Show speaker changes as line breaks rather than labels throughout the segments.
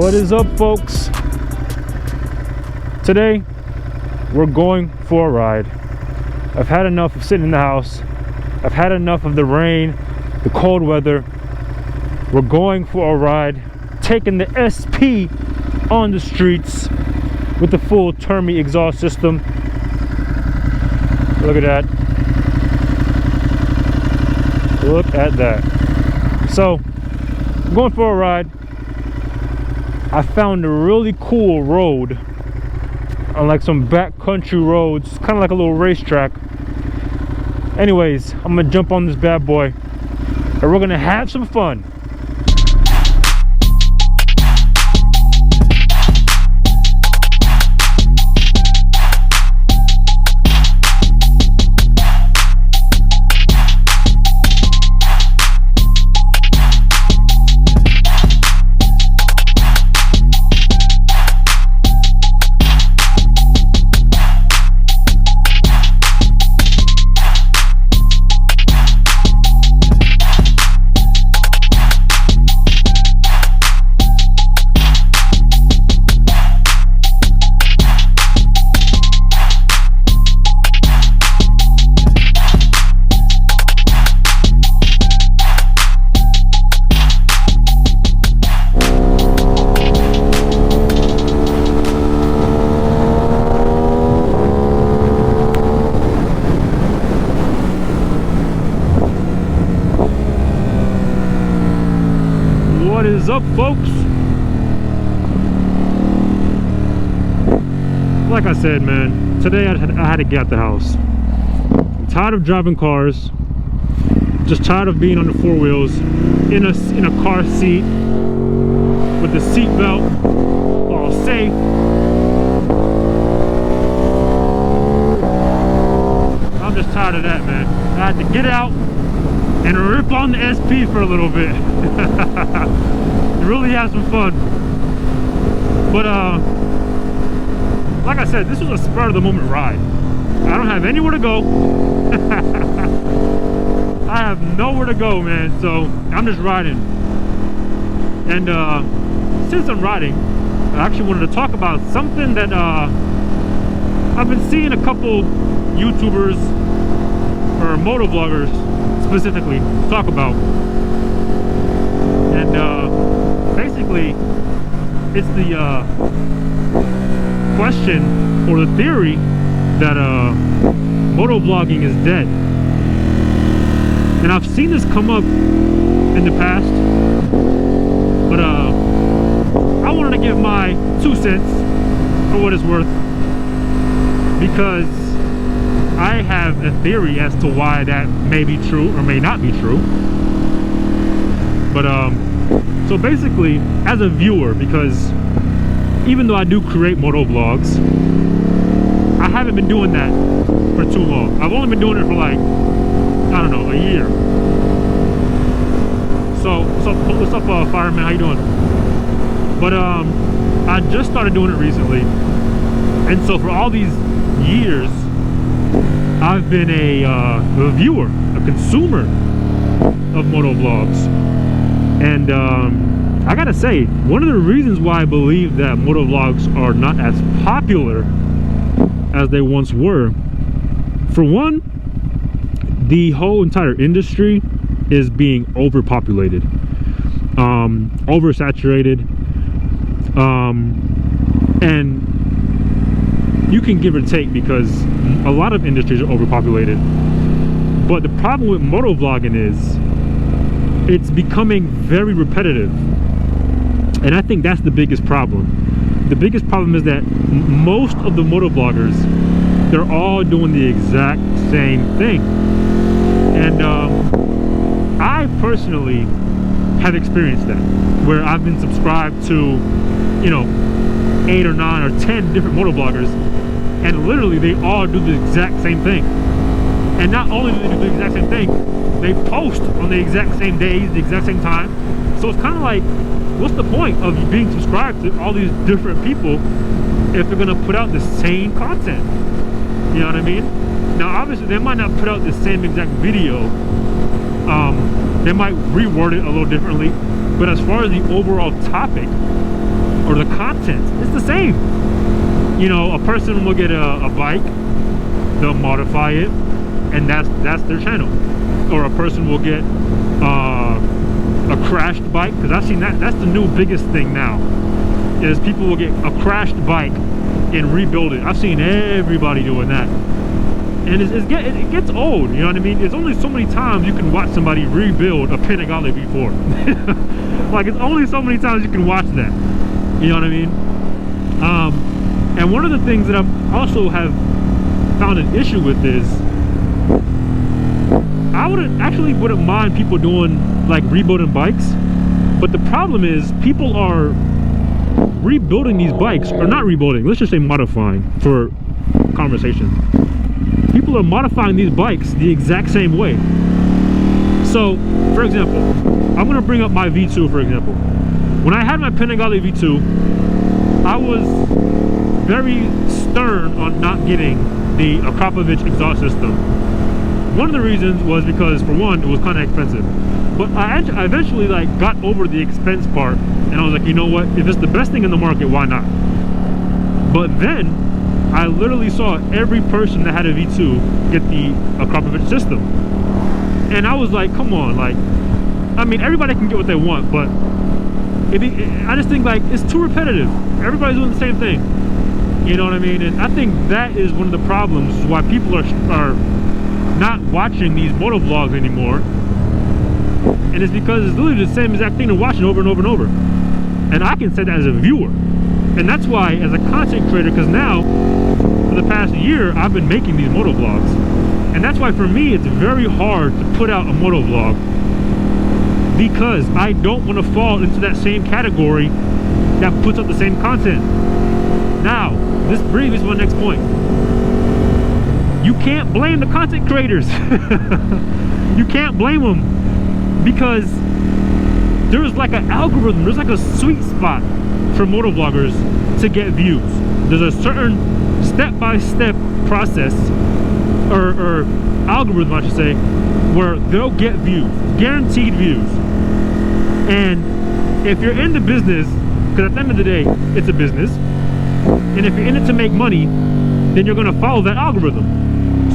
What is up, folks? Today we're going for a ride. I've had enough of sitting in the house. I've had enough of the rain, the cold weather. We're going for a ride, taking the SP on the streets with the full Termi exhaust system. Look at that. Look at that. So, I'm going for a ride. I found a really cool road on like some backcountry roads, kind of like a little racetrack. Anyways, I'm gonna jump on this bad boy and we're gonna have some fun. What is up, folks? Like I said, man, today I had to get out the house. I'm tired of driving cars, just tired of being on the four wheels in a car seat with the seat belt all safe. I'm just tired of that, man. I had to get out and rip on the SP for a little bit. Really have some fun. But like I said, this was a spur of the moment ride. I don't have anywhere to go. I have nowhere to go, man, so I'm just riding. And since I'm riding, I actually wanted to talk about something that I've been seeing a couple YouTubers or motovloggers specifically talk about. And basically it's the question or the theory that motovlogging is dead. And I've seen this come up in the past, but I wanted to give my 2 cents for what it's worth, because I have a theory as to why that may be true or may not be true. But so basically, as a viewer, because even though I do create moto vlogs, I haven't been doing that for too long. I've only been doing it for like, I don't know, a year. So what's up, fireman? How you doing? But I just started doing it recently, and so for all these years, I've been a viewer, a consumer of moto vlogs. And I gotta say, one of the reasons why I believe that moto vlogs are not as popular as they once were, for one, the whole entire industry is being overpopulated, oversaturated, and you can give or take, because a lot of industries are overpopulated. But the problem with motovlogging is it's becoming very repetitive, and I think that's the biggest problem. The biggest problem is that most of the motovloggers, they're all doing the exact same thing. And I personally have experienced that, where I've been subscribed to, you know, 8 or 9 or 10 different motovloggers, and literally they all do the exact same thing. And not only do they do the exact same thing, they post on the exact same days, the exact same time. So it's kind of like, what's the point of you being subscribed to all these different people if they're gonna put out the same content? You know what I mean? Now obviously they might not put out the same exact video, they might reword it a little differently, but as far as the overall topic or the content, it's the same. You know, a person will get a bike, they'll modify it, and that's their channel. Or a person will get a crashed bike, because I've seen that's the new biggest thing now, is people will get a crashed bike and rebuild it. I've seen everybody doing that, and it gets old, you know what I mean? It's only so many times you can watch somebody rebuild a Panigale V4. Like, it's only so many times you can watch that, you know what I mean? And one of the things that I also have found an issue with is, I wouldn't mind people doing like rebuilding bikes, but the problem is people are rebuilding these bikes, or not rebuilding, let's just say modifying for conversation. People are modifying these bikes the exact same way. So, for example, I'm gonna bring up my V2 for example. When I had my Panigale V2, I was very stern on not getting the Akrapovic exhaust system. One of the reasons was because, for one, it was kind of expensive. But I eventually like got over the expense part, and I was like, you know what? If it's the best thing in the market, why not? But then I literally saw every person that had a V2 get the Akrapovic system, and I was like, come on, like, I mean, everybody can get what they want, but I just think like it's too repetitive. Everybody's doing the same thing. You know what I mean? And I think that is one of the problems why people are not watching these motovlogs anymore. And it's because it's literally the same exact thing they're watching over and over and over. And I can say that as a viewer. And that's why, as a content creator, because now, for the past year, I've been making these motovlogs. And that's why, for me, it's very hard to put out a motovlog, because I don't want to fall into that same category that puts up the same content. Now, this brings me to my next point. You can't blame the content creators. You can't blame them, because there's like an algorithm, there's like a sweet spot for motovloggers to get views. There's a certain step-by-step process, or algorithm I should say, where they'll get views, guaranteed views. And if you're in the business, because at the end of the day, it's a business, and if you're in it to make money, then you're going to follow that algorithm.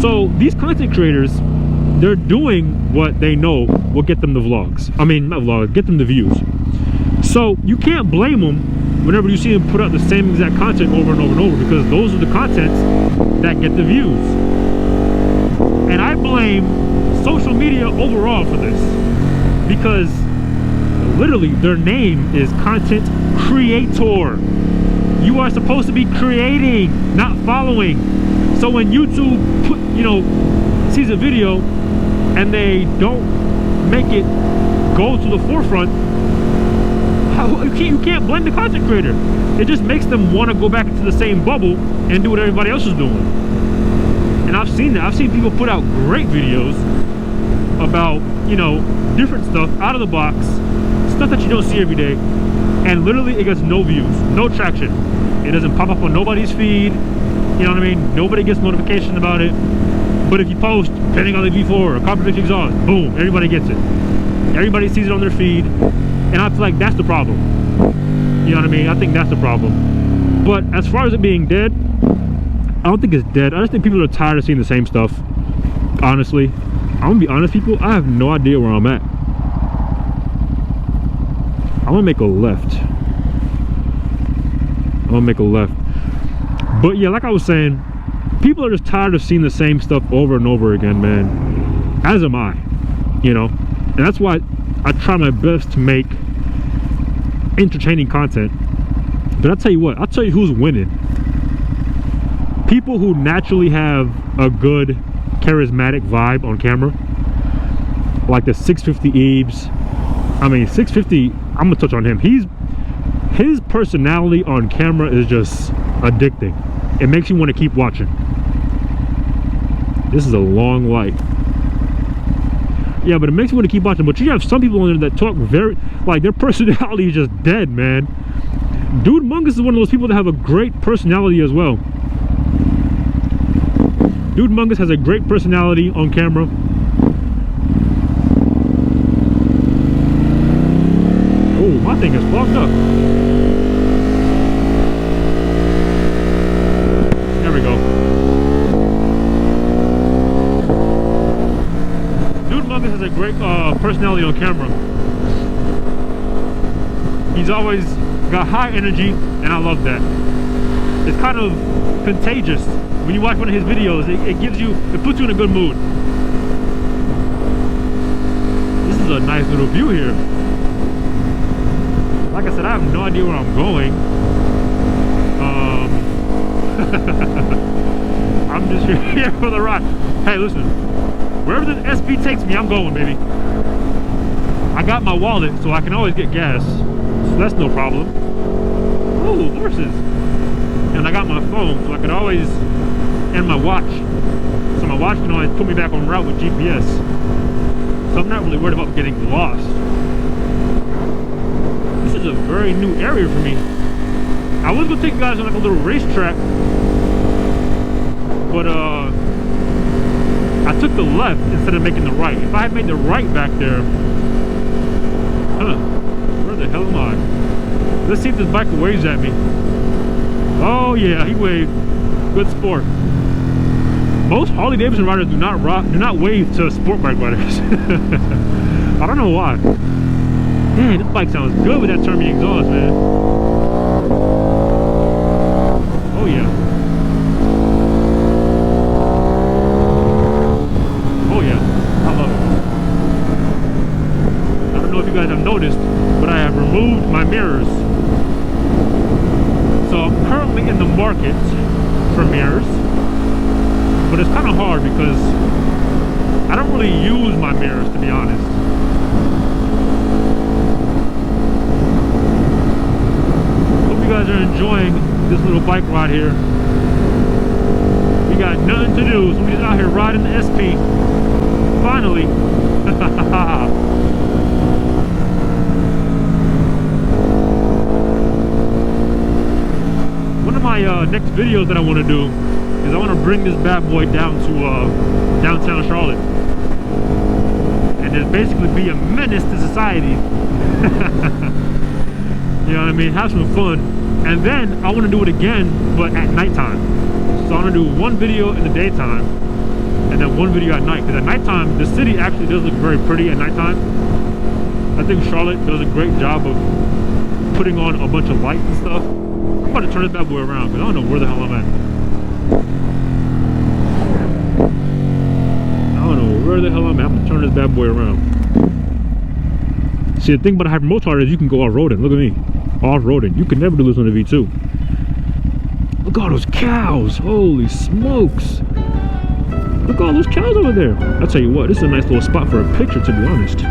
So these content creators, they're doing what they know will get them the vlogs. I mean, not vlogs, get them the views. So you can't blame them whenever you see them put out the same exact content over and over and over, because those are the contents that get the views. And I blame social media overall for this, because literally their name is content creator. You are supposed to be creating, not following. So when YouTube sees a video and they don't make it go to the forefront, you can't blame the content creator. It just makes them want to go back into the same bubble and do what everybody else is doing. And I've seen that. I've seen people put out great videos about, different stuff out of the box, stuff that you don't see every day, and literally it gets no views, no traction. It doesn't pop up on nobody's feed. You know what I mean? Nobody gets notification about it. But if you post Panigale V4 or Akrapovic exhaust, boom, everybody gets it. Everybody sees it on their feed. And I feel like that's the problem. You know what I mean? I think that's the problem. But as far as it being dead, I don't think it's dead. I just think people are tired of seeing the same stuff. Honestly. I'm gonna be honest, people, I have no idea where I'm at. I'm gonna make a left. But yeah, like I was saying, people are just tired of seeing the same stuff over and over again, man. As am I, and that's why I try my best to make entertaining content. But I'll tell you what, I'll tell you who's winning. People who naturally have a good charismatic vibe on camera, like the 650 Eves. I mean, 650, I'm gonna touch on him. His personality on camera is just addicting. It makes you want to keep watching. This is a long light. Yeah, but it makes you want to keep watching. But you have some people on there that talk very, like, their personality is just dead, man. Dude Mungus is one of those people that have a great personality as well. Dude Mungus has a great personality on camera. Oh, my thing is fogged up. great personality on camera. He's always got high energy, and I love that. It's kind of contagious. When you watch one of his videos, it puts you in a good mood. This is a nice little view here. Like I said, I have no idea where I'm going. I'm just here for the ride. Hey, listen, wherever the SP takes me, I'm going, baby. I got my wallet, so I can always get gas, so that's no problem. Ooh, horses. And I got my phone, so I could always, and my watch. So my watch can always put me back on route with GPS. So I'm not really worried about getting lost. This is a very new area for me. I was gonna take you guys on like a little racetrack, but I took the left instead of making the right. If I had made the right back there, where the hell am I? Let's see if this biker waves at me. Oh yeah, he waved. Good sport. Most Harley Davidson riders do not wave to sport bike riders. I don't know why. Man, this bike sounds good with that turbo exhaust, man. Oh yeah. Oh yeah, I love it. I don't know if you guys have noticed, but I have removed my mirrors. So I'm currently in the market for mirrors, but it's kind of hard because I don't really use my mirrors, to be honest. Hope you guys are enjoying this little bike ride here. We got nothing to do, so we're just out here riding the SP. Finally. One of my next videos that I want to do is I want to bring this bad boy down to downtown Charlotte and just basically be a menace to society. You know what I mean? Have some fun. And then I want to do it again, but at nighttime. So I want to do one video in the daytime and then one video at night, because at nighttime the city actually does look very pretty at nighttime. I think Charlotte does a great job of putting on a bunch of lights and stuff. I'm about to turn this bad boy around because I don't know where the hell I'm at. I don't know where the hell I'm at. I'm gonna turn this bad boy around. See, the thing about a Hypermotard is you can go off-roading. Look at me, off-roading. You can never do this on a V2. Look at all those cows. Holy smokes. Look at all those cows over there. I'll tell you what, this is a nice little spot for a picture, to be honest.